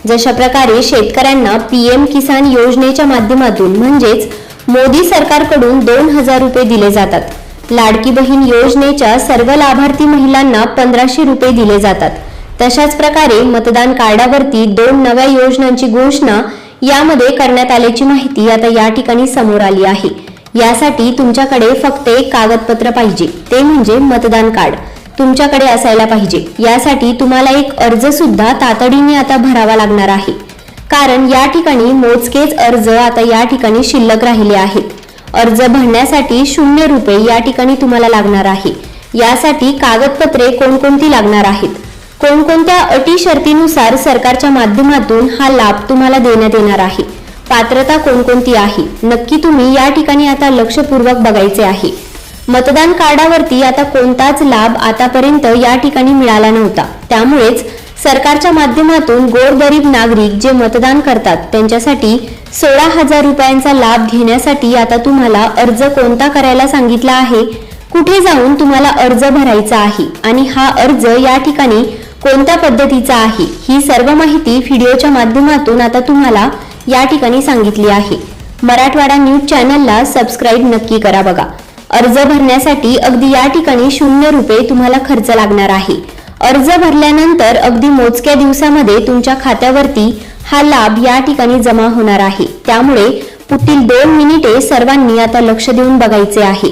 जशा प्रकारे शेतकऱ्यांना पीएम किसान योजनेच्या माध्यमातून म्हणजेच मोदी सरकारकडून 2000 रुपये दिले जातात. लाडकी बहीण योजनेच्या सर्व लाभार्थी महिलांना 1500 रुपये दिले जातात. तशाच प्रकारे मतदान कार्डावरती 2 नव्या योजनांची घोषणा यामध्ये करण्यात आल्याची माहिती आता या ठिकाणी समोर आली आहे. यासाठी तुमच्याकडे फक्त एक कागदपत्र पाहिजे, ते म्हणजे मतदान कार्ड तुमच्याकडे असायला पाहिजे. यासाठी तुम्हाला एक अर्ज सुद्धा तातडीने आता भरावा लागणार आहे, कारण या ठिकाणी मोजकेच अर्ज आता या ठिकाणी शिल्लक राहिले आहेत. अर्ज भरण्यासाठी 0 रुपये या ठिकाणी तुम्हाला लागणार आहे. यासाठी कागदपत्रे कोणकोणती लागणार आहेत, कोणकोणत्या अटी शर्तीनुसार सरकारच्या माध्यमातून हा लाभ तुम्हाला देण्यात येणार आहे, पात्रता कोणकोणती आहे, नक्की तुम्ही या ठिकाणी आता लक्षपूर्वक बघायचे आहे. मतदान कार्डावरती आता कोणताच लाभ आतापर्यंत या ठिकाणी मिळाला नव्हता. त्यामुळेच सरकारच्या माध्यमातून गोरगरीब नागरिक जे मतदान करतात त्यांच्यासाठी 16,000 रुपयांचा लाभ घेण्यासाठी आता तुम्हाला अर्ज कोणता करायला सांगितला आहे, कुठे जाऊन तुम्हाला अर्ज भरायचा आहे आणि हा अर्ज या ठिकाणी कोणत्या पद्धतीचा आहे, ही सर्व माहिती व्हिडिओच्या माध्यमातून आता तुम्हाला या ठिकाणी सांगितली आहे. मराठवाडा न्यूज चॅनलला सबस्क्राईब नक्की करा. बघा, अर्ज भरण्यासाठी अगदी या ठिकाणी 0 रुपये तुम्हाला खर्च लागणार आहे. अर्ज भरल्यानंतर अगदी मोजक्या दिवसामध्ये तुमच्या खात्यावरती हा लाभ या ठिकाणी जमा होणार आहे. त्यामुळे पुढील 2 मिनिटे सर्वांनी आता लक्ष देऊन बघायचे आहे.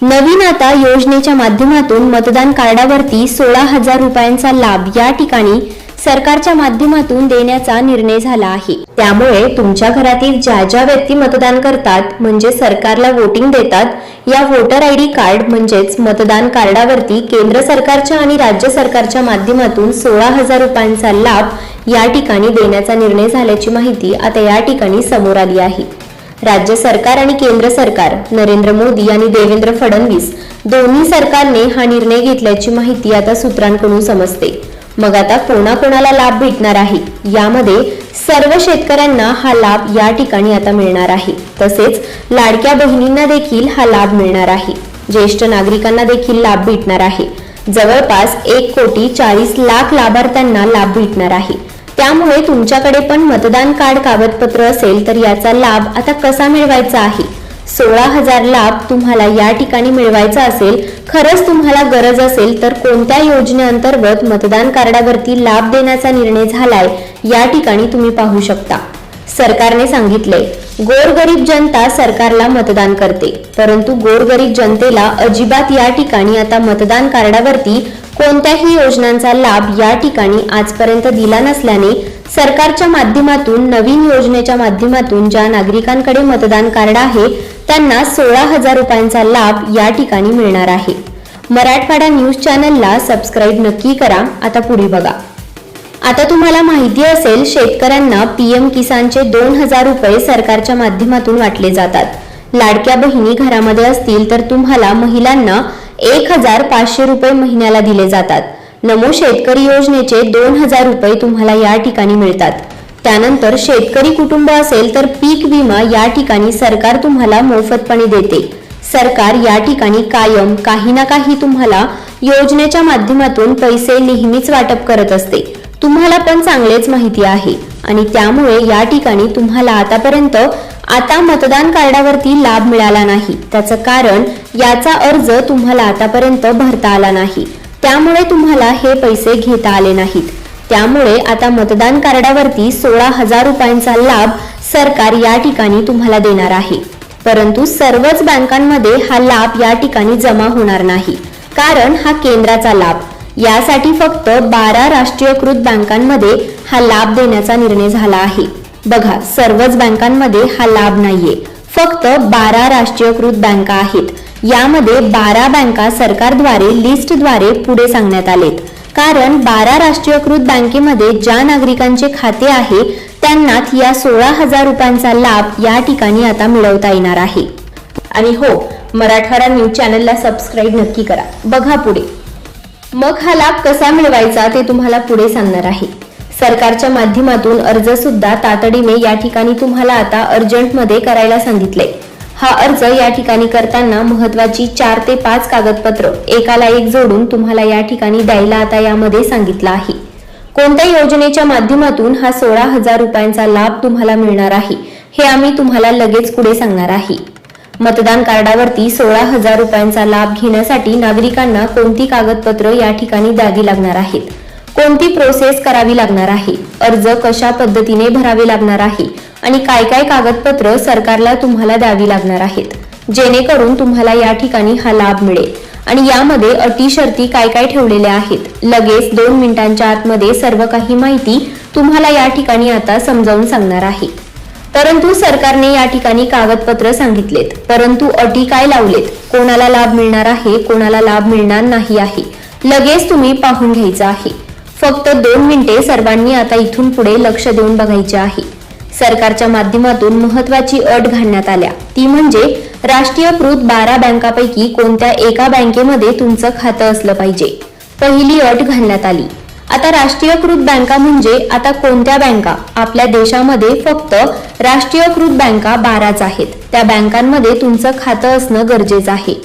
नवीन आता योजनेच्या माध्यमातून मतदान कार्डावरती 16,000 रुपयांचा लाभ या ठिकाणी सरकारच्या माध्यमातून देण्याचा निर्णय झाला आहे. त्यामुळे तुमच्या घरातील ज्या ज्या व्यक्ती मतदान करतात म्हणजे सरकारला वोटिंग देतात, या वोटर आयडी कार्ड म्हणजेच मतदान कार्डावरती केंद्र सरकारच्या आणि राज्य सरकारच्या माध्यमातून 16,000 रुपयांचा लाभ या ठिकाणी देण्याचा निर्णय झाल्याची माहिती आता या ठिकाणी समोर आली आहे. राज्य सरकार आणि केंद्र सरकार, नरेंद्र मोदी आणि देवेंद्र फडणवीस दोन्ही सरकारने हा निर्णय घेतल्याची माहिती आता सूत्रांकडून समजते. मग आता कोणाकोणाला लाभ भेटणार आहे, यामध्ये सर्व शेतकऱ्यांना हा लाभ या ठिकाणी आता मिळणार आहे. तसेच लाडक्या बहिणींना देखील हा लाभ मिळणार आहे. ज्येष्ठ नागरिकांना देखील लाभ भेटणार आहे. जवळपास 1,40,00,000 लाभार्थ्यांना लाभ भेटणार आहे. त्यामुळे तुमच्याकडे पण मतदान कार्ड कागदपत्र असेल तर याचा लाभ आता कसा मिळवायचा आहे, 16,000 लाभ तुम्हाला या ठिकाणी मिळवायचा असेल, खरंच तुम्हाला गरज असेल तर कोणत्या योजनेअंतर्गत मतदान कार्डावरती लाभ देण्याचा निर्णय झालाय या ठिकाणी तुम्ही पाहू शकता. सरकारने सांगितले गोरगरीब जनता सरकारला मतदान करते, परंतु गोरगरीब जनतेला अजिबात या ठिकाणी आता मतदान कार्डावरती कोणत्याही योजनांचा लाभ या ठिकाणी आजपर्यंत दिला नसल्याने सरकारच्या माध्यमातून नवीन योजनेच्या माध्यमातून ज्या नागरिकांकडे मतदान कार्ड आहे त्यांना 16,000 रुपयांचा लाभ या ठिकाणी मिळणार आहे. मराठवाडा न्यूज चॅनलला सबस्क्राईब नक्की करा. आता पुढे बघा. आता तुम्हाला माहिती असेल शेतकऱ्यांना पीएम किसानचे 2000 रुपये सरकारच्या माध्यमातून वाटले जातात. लाडक्या बहिणी घरामध्ये असतील तर तुम्हाला महिलांना 1,500 रुपये महिन्याला दिले जातात. नमो शेतकरी योजनेचे 2000 रुपये तुम्हाला या ठिकाणी मिळतात. त्यानंतर शेतकरी कुटुंब असेल तर पीक विमा या ठिकाणी सरकार तुम्हाला मोफतपणे देते. सरकार या ठिकाणी कायम काही ना काही तुम्हाला योजनेच्या माध्यमातून पैसे नेहमीच वाटप करत असते. तुम्हाला पण चांगलेच माहिती आहे आणि त्यामुळे या ठिकाणी तुम्हाला आतापर्यंत आता मतदान कार्डावरती लाभ मिळाला नाही. त्याचं कारण याचा अर्ज तुम्हाला आतापर्यंत भरता आला नाही, त्यामुळे तुम्हाला हे पैसे घेता आले नाहीत. त्यामुळे आता मतदान कार्डावरती 16,000 रुपयांचा लाभ सरकार या ठिकाणी तुम्हाला देणार आहे. परंतु सर्वच बँकांमध्ये हा लाभ या ठिकाणी जमा होणार नाही, कारण हा केंद्राचा लाभ. यासाठी फक्त 12 राष्ट्रीयकृत बँकांमध्ये हा लाभ देण्याचा निर्णय झाला आहे. बघा, सर्वच बँकांमध्ये हा लाभ नाहीये, फक्त 12 राष्ट्रीयकृत बँका आहेत. यामध्ये 12 बँका सरकारद्वारे लिस्टद्वारे पुढे सांगण्यात आलेत, कारण 12 राष्ट्रीयकृत बँकेमध्ये ज्या नागरिकांचे खाते आहे त्यांनाच या 16,000 रुपयांचा लाभ या ठिकाणी आता मिळवता येणार आहे. आणि हो, मराठवाडा न्यूज चॅनलला सबस्क्राईब नक्की करा. बघा पुढे. मग हा लाभ कसा मिळवायचा ते तुम्हाला पुढे सांगणार आहे. सरकारच्या माध्यमातून अर्ज सुद्धा तातडीने या ठिकाणी तुम्हाला आता अर्जंटमध्ये करायला सांगितले. हा अर्ज या ठिकाणी करताना महत्वाची 4 ते 5 कागदपत्र एकाला एक जोडून तुम्हाला या ठिकाणी द्यायला आता यामध्ये सांगितलं आहे. कोणत्या योजनेच्या माध्यमातून हा 16,000 रुपयांचा लाभ तुम्हाला मिळणार आहे हे आम्ही तुम्हाला लगेच पुढे सांगणार आहे। मतदान कार्डावरती 16,000 रुपयांचा लाभ घेण्यासाठी नागरिकांना कोणती कागदपत्र या ठिकाणी द्यावी लागणार आहेत, कोणती प्रोसेस करावी लागणार आहे, अर्ज कशा पद्धतीने भरावे लागणार आहे आणि काय काय कागदपत्र सरकारला तुम्हाला द्यावी लागणार आहेत जेणेकरून तुम्हाला या ठिकाणी हा लाभ मिळेल आणि यामध्ये अटी शर्ती काय काय ठेवलेल्या आहेत, लगेच 2 मिनिटांच्या आतमध्ये सर्व काही माहिती तुम्हाला या ठिकाणी आता समजावून सांगणार आहे। परंतु सरकारने या ठिकाणी कागदपत्र सांगितलेत, परंतु अटी काय लावलेत, कोणाला लाभ मिळणार आहे, कोणाला लाभ मिळणार नाही आहे, लगेच तुम्ही पाहून घ्यायचं आहे। फक्त 2 मिनिटे सर्वांनी आता इथून पुढे लक्ष देऊन बघायचे आहे। सरकारच्या माध्यमातून महत्त्वाची अट घालण्यात आल्या, ती म्हणजे राष्ट्रीयकृत 12 बँकांपैकी कोणत्या एका बँकेमध्ये तुमचं खातं असलं पाहिजे। पहिली अट घालण्यात आली। आता राष्ट्रीयकृत बँका म्हणजे आता कोणत्या बँका? आपल्या देशामध्ये फक्त राष्ट्रीयकृत बँका 12च आहेत। त्या बँकांमध्ये तुमचं खातं असणं गरजेचं आहे।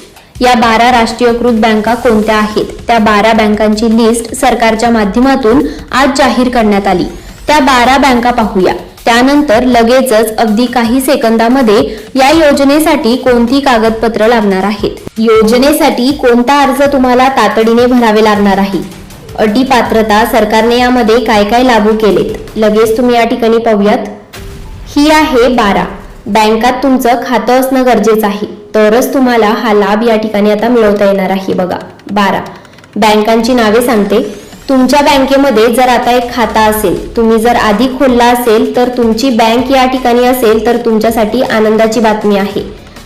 या 12 राष्ट्रीयकृत बँका कोणत्या आहेत? त्या 12 बँकांची लिस्ट सरकारच्या माध्यमातून आज जाहीर करण्यात आली। त्या 12 बँका पाहूया, त्यानंतर लगेचच अगदी काही सेकंदामध्ये या योजनेसाठी कोणती कागदपत्र लागणार आहेत, योजनेसाठी कोणता अर्ज तुम्हाला तातडीने भरावे लागणार आहे, अटी पात्रता सरकारने यामध्ये काय काय लागू केलेत, लगेच तुम्ही या ठिकाणी पाहूयात। ही आहे 12 बँकात तुमचं खातं असणं गरजेचं आहे, तरच तुम्हाला हा लाभ या ठिकाणी आता मिळवता येणार आहे। बघा 12 बँकांची नावे सांगते। तुमच्या बँकेमध्ये जर आता एक खाता असेल, तुम्ही जर आधी खोलला असेल तर तुमची बँक या ठिकाणी असेल तर तुमच्यासाठी आनंदाची बातमी आहे।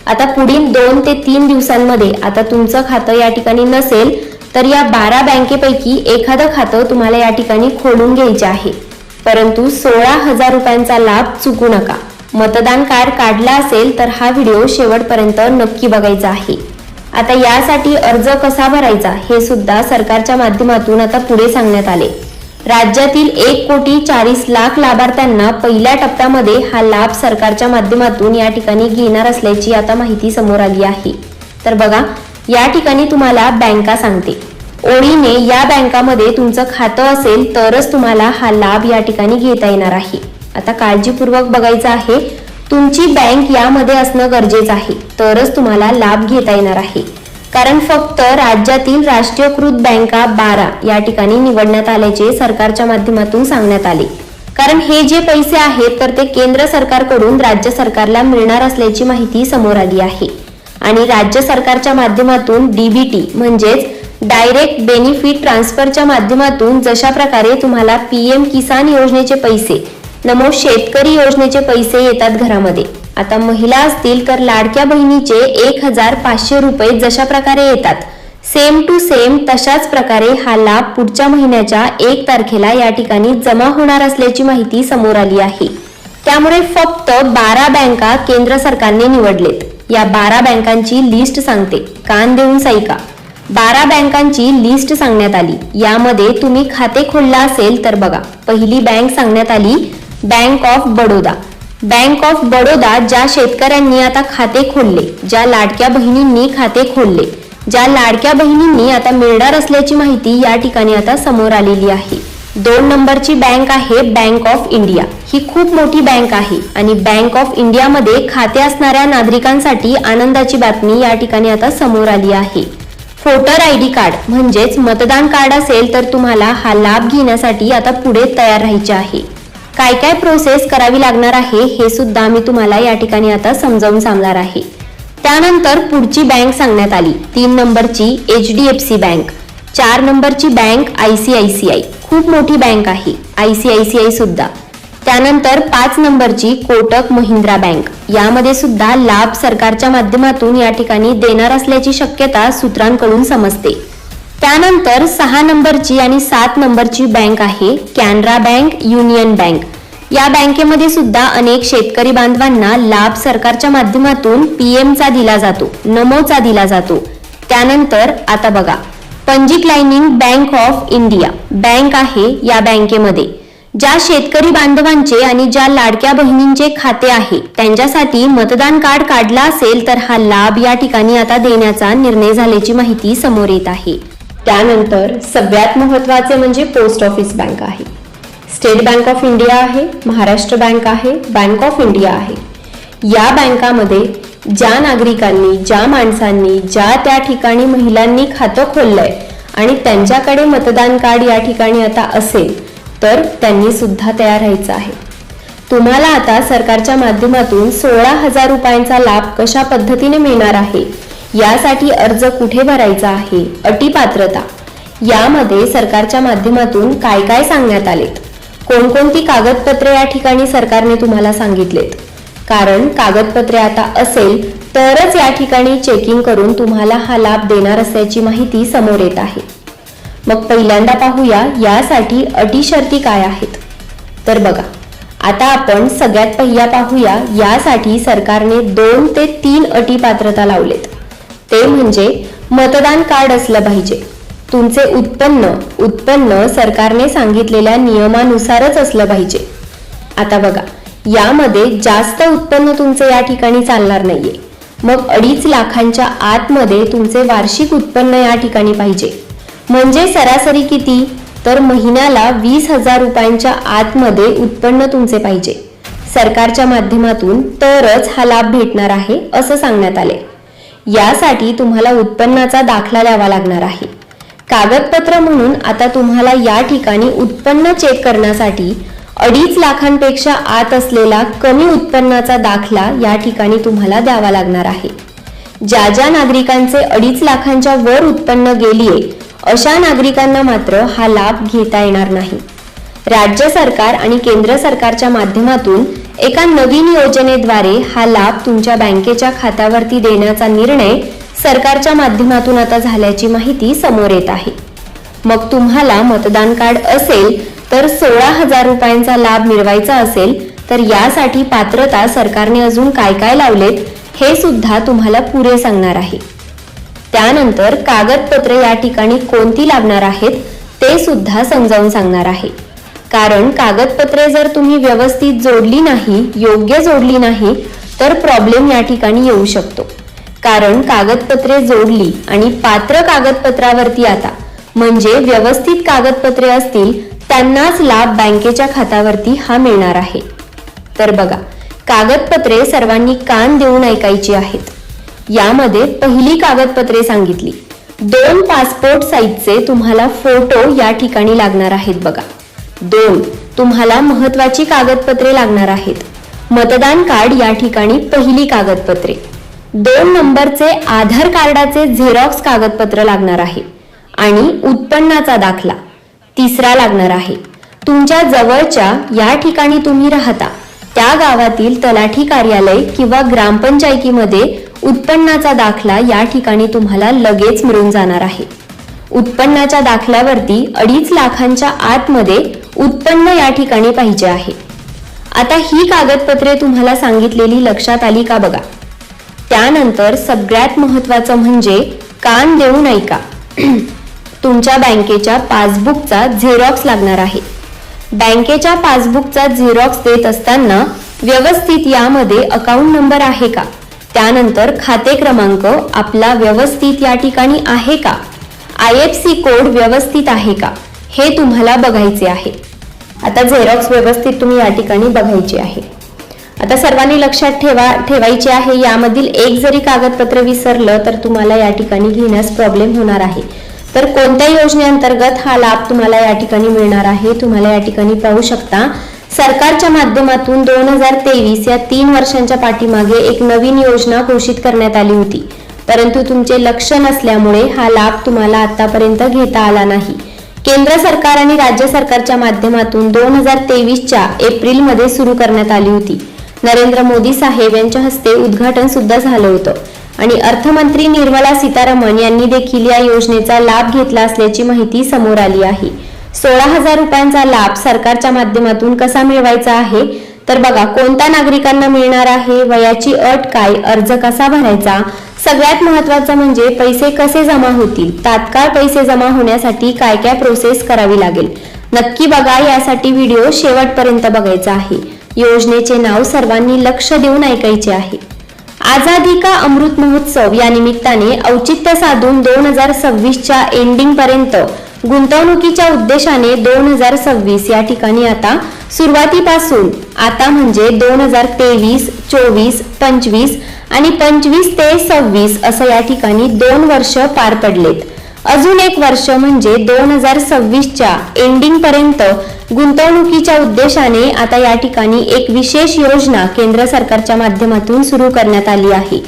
आता पुढील 2 ते 3 दिवसांमध्ये आता तुमचं खातं या ठिकाणी नसेल तर या 12 बँकेपैकी एखादं खातं तुम्हाला या ठिकाणी खोलून घ्यायचे आहे, परंतु 16,000 रुपयांचा लाभ चुकू नका। मतदान कार्ड काढला असेल तर हा व्हिडिओ शेवटपर्यंत नक्की बघायचा आहे। आता यासाठी अर्ज कसा भरायचा हे सुद्धा सरकारच्या माध्यमातून आता पुढे सांगण्यात आले। राज्यातील 1,40,00,000 लाभार्थ्यांना पहिल्या टप्प्यामध्ये हा लाभ सरकारच्या माध्यमातून या ठिकाणी घेणार असल्याची आता माहिती समोर आली आहे। तर बघा या ठिकाणी तुम्हाला बँका सांगते, ओळीने या बँकामध्ये तुमचं खातं असेल तरच तुम्हाला हा लाभ या ठिकाणी घेता येणार आहे। आता काळजीपूर्वक बघायचं आहे, तुमची बँक यामध्ये असणं गरजेचं आहे, तरच तुम्हाला लाभ घेता येणार आहे। कारण फक्त राज्यातील राष्ट्रीयकृत बँका 12 या ठिकाणी निवडण्यात आल्याचे सरकारच्या माध्यमातून सांगण्यात आले। कारण हे जे पैसे आहेत तर ते केंद्र सरकारकडून राज्य सरकारला मिळणार असल्याची माहिती समोर आली आहे आणि राज्य सरकारच्या माध्यमातून डीबीटी म्हणजेच डायरेक्ट बेनिफिट ट्रान्सफरच्या माध्यमातून जशा प्रकारे तुम्हाला पीएम किसान योजनेचे पैसे, नमो शेतकरी योजनेचे पैसे येतात घरामध्ये, आता महिला असतील तर लाडक्या बहिणीचे 1,500 रुपये जशा प्रकारे येतात, सेम टू सेम तशाच प्रकारे हा लाभ पुढच्या महिन्याच्या 1 तारखेला या ठिकाणी जमा होणार असल्याची माहिती समोर आली आहे। त्यामुळे फक्त 12 बँका केंद्र सरकारने निवडलेत। या 12 बँकांची लिस्ट सांगते, कान देऊन ऐका। 12 बँकांची लिस्ट सांगण्यात आली। यामध्ये तुम्ही खाते खोलला असेल तर बघा, पहिली बँक सांगण्यात आली bank of Baroda. Bank of Baroda ज्या शेतकऱ्यांनी आता खाते खोलले, ज्या लाडक्या बहिणींनी खाते खोलले, ज्या लाडक्या बहिणींनी आता मिळणार असल्याची माहिती या ठिकाणी आता समोर आलेली आहे। 2 नंबरची बँक आहे बँक ऑफ इंडिया। ही खूप मोठी बँक आहे आणि बँक ऑफ इंडिया मध्ये खाते असणाऱ्या नागरिकांसाठी आनंदाची बातमी या ठिकाणी आता समोर आली आहे। वोटर आयडी कार्ड म्हणजेच मतदान कार्ड असेल तर तुम्हाला हा लाभ घेण्यासाठी आता पुढे तयार राहायचे आहे। काय काय प्रोसेस करावी लागणार आहे हे सुद्धा मी तुम्हाला या ठिकाणी आता समजावून सांगणार आहे। त्यानंतर पुढची बँक सांगण्यात आली 3 नंबरची HDFC बँक, 4 नंबरची बँक ICICI, खूप मोठी बँक आहे ICICI सुद्धा। त्यानंतर 5 नंबरची कोटक महिंद्रा बँक, यामध्ये सुद्धा लाभ सरकारच्या माध्यमातून या ठिकाणी देणार असल्याची शक्यता सूत्रांकडून समजते। त्यानंतर 6 नंबरची आणि 7 नंबरची बँक आहे कॅनरा बँक, युनियन बँक। या बँकेमध्ये सुद्धा अनेक शेतकरी बांधवांना लाभ सरकारच्या माध्यमातून पीएमचा दिला जातो, नमोचा दिला जातो। त्यानंतर आता बघा पंजिक लाईनिंग बँक ऑफ इंडिया बँक आहे। या बँकेमध्ये ज्या शेतकरी बांधवांचे आणि ज्या लाडक्या बहिणींचे खाते आहे त्यांच्यासाठी मतदान कार्ड काढला असेल तर हा लाभ या ठिकाणी आता देण्याचा निर्णय झाल्याची माहिती समोर येत आहे। त्यानंतर सगळ्यात महत्त्वाचे म्हणजे पोस्ट ऑफिस बँक आहे, स्टेट बँक ऑफ इंडिया आहे, महाराष्ट्र बँक आहे, बँक ऑफ इंडिया आहे. या बँकामध्ये ज्या नागरिकांनी, ज्या माणसांनी, ज्या त्या ठिकाणी महिलांनी खातं खोललंय आणि त्यांच्याकडे मतदान कार्ड या ठिकाणी आता असेल तर त्यांनी सुद्धा तयार राहायचं आहे. तुम्हाला आता सरकारच्या माध्यमातून 16,000 रुपयांचा लाभ कशा पद्धतीने मिळणार आहे, यासाठी अर्ज कुठे भरायचा आहे, अटी पात्रता, यामध्ये सरकारच्या माध्यमातून काय काय सांगण्यात आलेत, कोणकोणती कागदपत्रे या ठिकाणी सरकारने तुम्हाला सांगितलेत. कारण कागदपत्रे आता असेल तरच या ठिकाणी चेकिंग करून तुम्हाला हा लाभ देणार असल्याची माहिती समोर येत आहे. मग पहिल्यांदा पाहूया यासाठी अटी शर्ती काय आहेत. तर बघा, आता आपण सगळ्यात पहिला पाहूया यासाठी सरकारने 2 ते 3 अटी पात्रता लावलेत. ते म्हणजे मतदान कार्ड असलं पाहिजे, तुमचे उत्पन्न सरकारने सांगितलेल्या नियमानुसारच असलं पाहिजे. आता बघा, यामध्ये जास्त उत्पन्न तुमचे या ठिकाणी चालणार नाहीये. मग 2.5 लाखांच्या आतमध्ये तुमचे वार्षिक उत्पन्न या ठिकाणी पाहिजे. म्हणजे सरासरी किती, तर महिन्याला 20,000 रुपयांच्या आतमध्ये उत्पन्न तुमचे पाहिजे. सरकारच्या माध्यमातून तरच हा लाभ भेटणार आहे असं सांगण्यात आले. यासाठी तुम्हाला उत्पन्नाचा दाखला द्यावा लागणार आहे. कागदपत्र म्हणून आता तुम्हाला या ठिकाणी उत्पन्न चेक करण्यासाठी 2.5 लाखांपेक्षा आत असलेला कमी उत्पन्नाचा दाखला या ठिकाणी तुम्हाला द्यावा लागणार आहे. ज्या ज्या नागरिकांचे 2.5 लाखांच्या वर उत्पन्न गेलीये अशा नागरिकांना मात्र हा लाभ घेता येणार नाही. राज्य सरकार आणि केंद्र सरकारच्या माध्यमातून एका नवीन योजनेद्वारे हा लाभ तुमच्या बँकेच्या खात्यावरती देण्याचा निर्णय सरकारच्या माध्यमातून आता झाल्याची माहिती समोर येत आहे. मग तुम्हाला मतदान कार्ड असेल तर 16,000 रुपयांचा लाभ मिळवायचा असेल तर यासाठी पात्रता सरकारने अजून काय काय लावलेत हे सुद्धा तुम्हाला पुरे सांगणार आहे. त्यानंतर कागदपत्रे या ठिकाणी कोणती लागणार आहेत ते सुद्धा समजावून सांगणार आहे. कारण कागदपत्रे जर तुम्ही व्यवस्थित जोडली नाही, योग्य जोडली नाही तर प्रॉब्लेम या ठिकाणी येऊ शकतो. कारण कागदपत्रे जोडली आणि पात्र कागदपत्रावरती आता म्हणजे व्यवस्थित कागदपत्रे असतील त्यांनाच लाभ बँकेच्या खात्यावरती हा मिळणार आहे. तर बघा, कागदपत्रे सर्वांनी कान देऊन ऐकायची आहेत. यामध्ये पहिली कागदपत्रे सांगितली, 2 पासपोर्ट साईजचे तुम्हाला फोटो या ठिकाणी लागणार आहेत. बघा, 2 तुम्हाला महत्वाची कागदपत्रे लागणार आहेत. मतदान कार्ड या ठिकाणी पहिली कागदपत्रे, 2 नंबरचे आधार कार्डाचे झेरॉक्स कागदपत्र लागणार आहे आणि उत्पन्नाचा दाखला तिसरा लागणार आहे. तुमच्या जवळच्या या ठिकाणी तुम्ही राहता त्या गावातील तलाठी कार्यालय किंवा ग्रामपंचायतीमध्ये उत्पन्नाचा दाखला या ठिकाणी तुम्हाला लगेच मिळून जाणार आहे. उत्पन्नाच्या दाखल्यावरती 2.5 लाखांच्या आतमध्ये उत्पन्न या ठिकाणी पाहिजे आहे. आता ही कागदपत्रे तुम्हाला सांगितलेली लक्षात आली का बघा. त्यानंतर सगळ्यात महत्वाचं म्हणजे कान देऊन ऐका, तुमच्या बँकेच्या पासबुकचा झेरॉक्स लागणार आहे. बँकेच्या पासबुकचा झेरॉक्स देत असताना व्यवस्थित यामध्ये अकाउंट नंबर आहे का, त्यानंतर खाते क्रमांक आपला व्यवस्थित या ठिकाणी आहे का, IFSC कोड व्यवस्थित आहे का, हे तुम्हाला बघायचे आहे. आता झेरॉक्स व्यवस्थित तुम्ही या ठिकाणी बघायचे आहे. आता सर्वांनी लक्षात ठेवायचे आहे, यामधील एक जरी कागदपत्र विसरलं तर तुम्हाला या ठिकाणी घेण्यास प्रॉब्लेम होणार आहे. तर कोणत्या योजनेअंतर्गत हा लाभ तुम्हाला या ठिकाणी मिळणार आहे तुम्हाला या ठिकाणी पाहू शकता. सरकारच्या माध्यमातून 2023 या 3 वर्षांच्या पाठीमागे एक नवीन योजना घोषित करण्यात आली होती, परंतु तुमचे लक्ष नसल्यामुळे हा लाभ तुम्हाला आतापर्यंत घेता आला नाही. केंद्र सरकार आणि राज्य सरकारच्या माध्यमातून 2023च्या एप्रिलमध्ये सुरू करण्यात आली होती. नरेंद्र मोदी साहेब यांच्या हस्ते उद्घाटन सुद्धा झालं होतं आणि अर्थमंत्री निर्मला सीतारामन यांनी देखील या योजनेचा लाभ घेतला असल्याची माहिती समोर आली आहे. 16,000 रुपयांचा लाभ सरकारच्या माध्यमातून कसा मिळवायचा आहे तर बघा, कोणत्या नागरिकांना मिळणार आहे, वयाची अट काय, अर्ज कसा भरायचा, सगळ्यात महत्त्वाचं म्हणजे पैसे कसे जमा होतील, तात्काळ पैसे जमा होण्यासाठी काय काय प्रोसेस करावी लागेल. नक्की बघा, यासाठी व्हिडिओ शेवटपर्यंत बघायचा आहे. योजनेचे नाव सर्वांनी लक्ष देऊन ऐकायचे आहे. आझादी का अमृत महोत्सव या निमित्ताने औचित्य साधून 2026च्या एंडिंग पर्यंत गुंतवणुकीच्या उद्देशाने 2026 या ठिकाणी आता सुरुवातीपासून आता म्हणजे 2023, 24, 25 आणि 25 ते 26 असं या ठिकाणी 2 वर्ष पार पडलेत. अजून एक वर्ष म्हणजे 2026च्या एंडिंग पर्यंत गुंतवणुकीच्या उद्देशाने आता या ठिकाणी एक विशेष योजना केंद्र सरकारच्या माध्यमातून सुरू करण्यात आली आहे.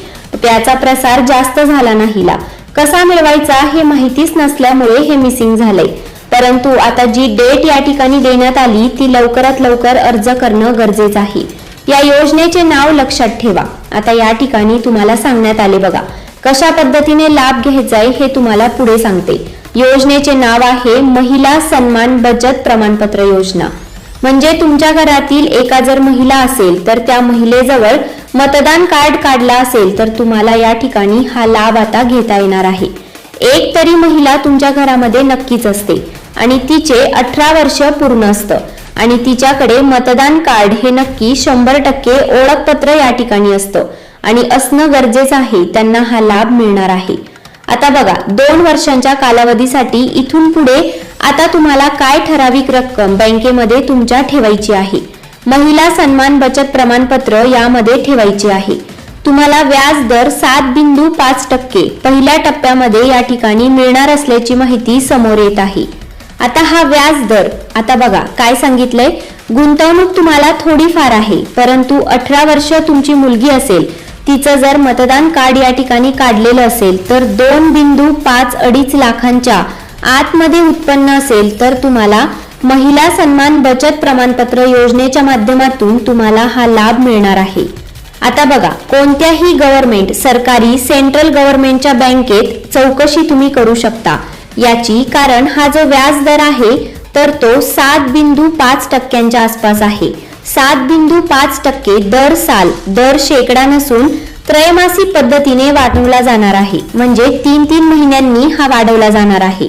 त्याचा प्रसार जास्त झाला नाहीला. कसा मिळवायचा हे माहितीच नसल्यामुळे हे मिसिंग झालंय. परंतु आता जी डेट या ठिकाणी देण्यात आली ती लवकरात लवकर अर्ज करणं गरजेचं आहे. या योजनेचे नाव लक्षात ठेवा. आता या ठिकाणी तुम्हाला सांगण्यात आले बघा कशा पद्धतीने लाभ घ्यायचा आहे हे तुम्हाला पुढे सांगते. योजनेचे नाव आहे महिला सन्मान बचत प्रमाणपत्र योजना. म्हणजे तुमच्या घरातील एका जर महिला असेल तर त्या महिलेजवळ मतदान कार्ड काढला असेल तर तुम्हाला या ठिकाणी हा लाभ आता घेता येणार आहे. एक तरी महिला तुमच्या घरामध्ये नक्कीच असते आणि तिचे 18 वर्ष पूर्ण असतं आणि तिच्याकडे मतदान कार्ड हे नक्की 100% ओळखपत्र या ठिकाणी असतं आणि असणं गरजेचं आहे. त्यांना हा लाभ मिळणार आहे. आता बघा 2 वर्षांच्या कालावधीसाठी इथून पुढे आता तुम्हाला काय ठराविक रक्कम बँकेमध्ये तुमच्या ठेवायची आहे. महिला सन्मान बचत प्रमाणपत्र यामध्ये ठेवायचे आहे. तुम्हाला व्याज दर 7.5% पहिल्या टप्प्यामध्ये या ठिकाणी मिळणार असल्याची माहिती समोर येत आहे. आता हा व्याज दर आता बघा काय सांगितलंय. गुंतवणूक तुम्हाला थोडीफार आहे परंतु 18 वर्ष तुमची मुलगी असेल तिचं जर मतदान कार्ड या ठिकाणी काढलेलं असेल तर 2.5 लाखांच्या आतमध्ये उत्पन्न असेल तर तुम्हाला महिला सन्मान बचत प्रमाणपत्र योजनेच्या माध्यमातून तुम्हाला हा लाभ मिळणार आहे. आता बघा कोणत्याही गव्हर्नमेंट सरकारी सेंट्रल गव्हर्नमेंटच्या बँकेत चौकशी तुम्ही करू शकता याची. कारण हा जो व्याज दर आहे तर तो 7.5% आसपास आहे. 7.5% दर साल दर शेकडा नसून त्रैमासिक पद्धतीने वाढवला जाणार आहे. म्हणजे 3 महिन्यांनी हा वाढवला जाणार आहे.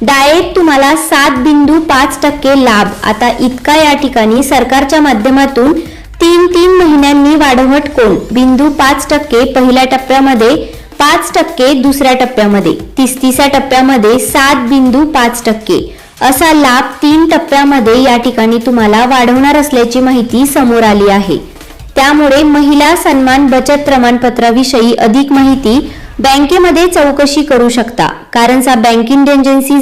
डायरेक्ट तुम्हाला 7.5% लाभ आता इतका या ठिकाणी सरकारच्या माध्यमातून 3 महिन्यांनी वाढवट कोण 0.5% पहिल्या टप्प्यामध्ये, 5% दुसऱ्या टप्प्यामध्ये, 33व्या टप्प्यामध्ये 7.5% असा लाभ 3 टप्प्यामध्ये या ठिकाणी तुम्हाला वाढवणार असल्याची माहिती समोर आली आहे. त्यामुळे महिला सन्मान बचत प्रमाणपत्राविषयी अधिक माहिती बँकेमध्ये चौकशी करू शकता. कारण बँकिंग एजन्सी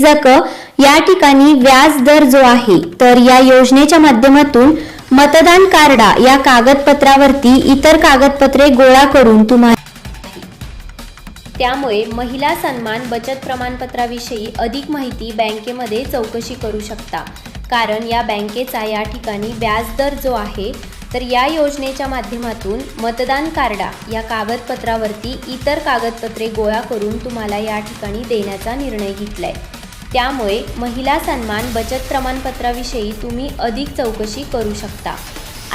या ठिकाणी व्याज दर जो आहे तर या योजनेच्या माध्यमातून मतदान कार्ड या कागदपत्रावरती इतर कागदपत्रे गोळा करून तुम्हाला त्यामुळे महिला सन्मान बचत प्रमाणपत्राविषयी अधिक माहिती बँकेमध्ये चौकशी करू शकता. कारण या बँकेचा या ठिकाणी व्याजदर जो आहे तर या योजनेच्या माध्यमातून मतदान कार्ड या कागदपत्रावरती इतर कागदपत्रे गोळा करून तुम्हाला या ठिकाणी देण्याचा निर्णय घेतलाय. त्यामुळे महिला सन्मान बचत प्रमाणपत्राविषयी तुम्ही अधिक चौकशी करू शकता.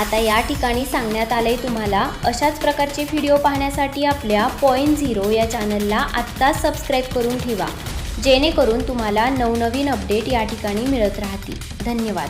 आता या ठिकाणी सांगण्यात आले तुम्हाला अशाच प्रकारचे व्हिडिओ पाहण्यासाठी आपल्या .0 या चॅनलला आत्ताच सबस्क्राईब करून ठेवा जेणेकरून तुम्हाला नवनवीन अपडेट या ठिकाणी मिळत राहतील. धन्यवाद.